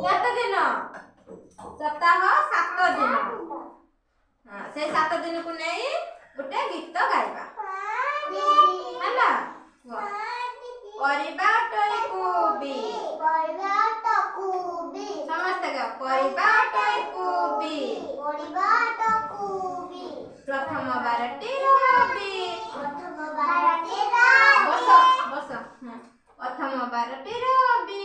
କେତେ ଦିନ? ସପ୍ତାହ 7 ଦିନ। ହଁ ସେ 7 ଦିନକୁ ନେଇ ଗୋଟେ ଗୀତ ଗାଇବା ହେଲା। ପରିବାଟକୁ ବି ସମସ୍ତେ ଗାଅ। ପରିବାଟକୁ ବି ପ୍ରଥମ ବାରଟି ରବି। ବସ ବସ। ପ୍ରଥମ ବାରଟି ରବି।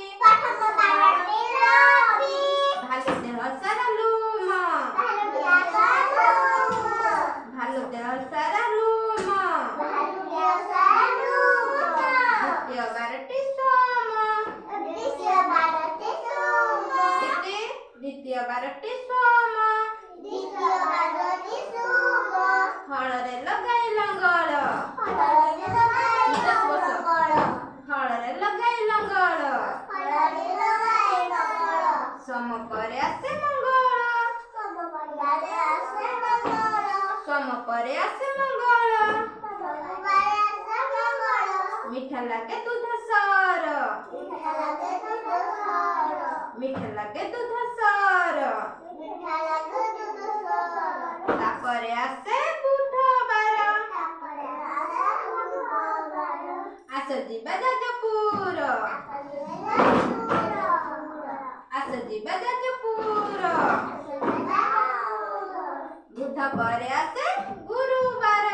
ଭାଲୁ ଦେହ ସାରା ଲୁମ। ଭାଲୁ ଦେହ ସାରା ଲୁମ। ଦ୍ୱିତୀୟ ବାରଟି ସୋମ। ଦ୍ୱିତୀୟ ବାରଟି ସୋମ। ହଳରେ ଲଗାଇ ଲଙ୍ଗଳ। ହଳରେ ଲଗାଇ ଲଙ୍ଗଳ। ସୋମ ପରେ ଆସେ ମଙ୍ଗଳ। ସୋମ ପରେ ଆସେ ମଙ୍ଗଳ। ମିଠା ଲାଗେ ଦୁଧ ସର। ମିଠା ଲାଗେ ଦୁଧ ସର। ତାପରେ ଆସେ ବୁଧବାର। ଆସ ଯିବା ଯାଜପୁର। ଆସ ଯିବା ଯାଜପୁର। ବୁଧ ପରେ ଆସେ ଗୁରୁବାର।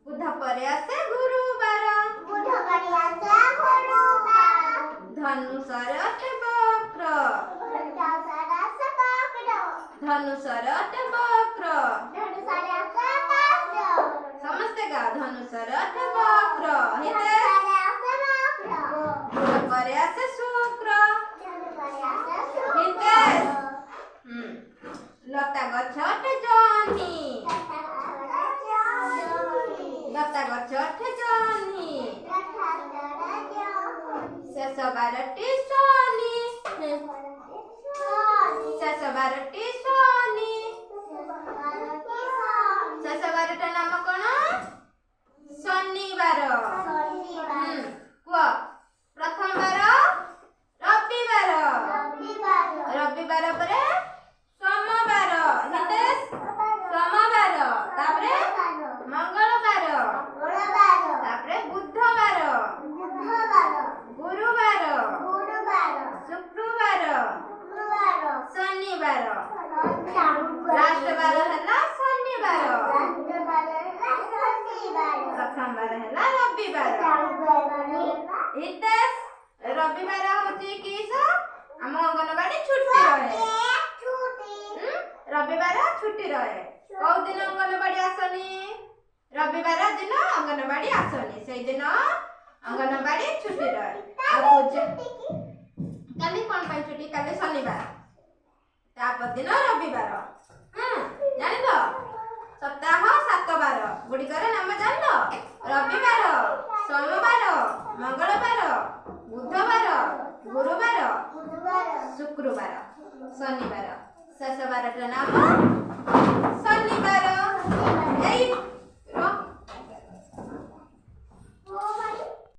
ବୁଧ ପରେ ଆସେ ଗୁରୁବାର। ଧନୁଷର ଅଟେ ବକ୍ର। ଧନୁଷର ଅଟେ ବକ୍ର। ସମସ୍ତେ ଗାଅ। ଧନୁଷର ଅଟେ ବକ୍ର। ବୁଧ ପରେ ଆସେ ଶୁକ୍ର। ଲତା ଗଛ ଅଟେ ଜହ୍ନି। ଲତା ଗଛ ଅଟେ ଜହ୍ନି। ଶେଷ ବାରଟି ଶନି। ଶେଷ ବାରଟି ଶନି। ଶେଷ ବାରଟା ନାମ କଣ? ଶନିବାର। କୁହ। ପ୍ରଥମ ବାର ରବିବାର। ରବିବାର ପରେ ସୋମବାର। ସୋମବାର। ତାପରେ ମଙ୍ଗଳବାର। ତାପରେ ବୁଧବାର। ଗୁରୁବାର। ଶୁକ୍ରବାର। ଶନିବାର। ଲାଷ୍ଟ ବାର ହେଲା ଶନିବାର। ପ୍ରଥମ ବାର ହେଲା ରବିବାର। ରବିବାର ହଉଛି କିସ? ଆମ ଅଙ୍ଗନବାଡି ଛୁଟି ରହେ। ରବିବାର ଛୁଟି ରହେ। କୋଉ ଦିନ ଅଙ୍ଗନବାଡି ଆସନି? ରବିବାର ଦିନ ଅଙ୍ଗନବାଡି ଆସନି। ସେଇଦିନ ଅଙ୍ଗନବାଡି ଛୁଟି ରହେ। କାଲି କଣ ପାଇଁ ଛୁଟି? କାଲି ଶନିବାର। ତାପର ଦିନ ରବିବାର। ଜାଣିଲ? ସପ୍ତାହ 7 ବାର ଗୁଡ଼ିକର ନାମ ଜାଣିଲ? ରବିବାର, ସୋମବାର, ମଙ୍ଗଳବାର, ବୁଧବାର, ଗୁରୁବାର, ଶୁକ୍ରବାର, ଶନିବାର। ଶେଷ ବାରଟାର ନାମ ଶନିବାର।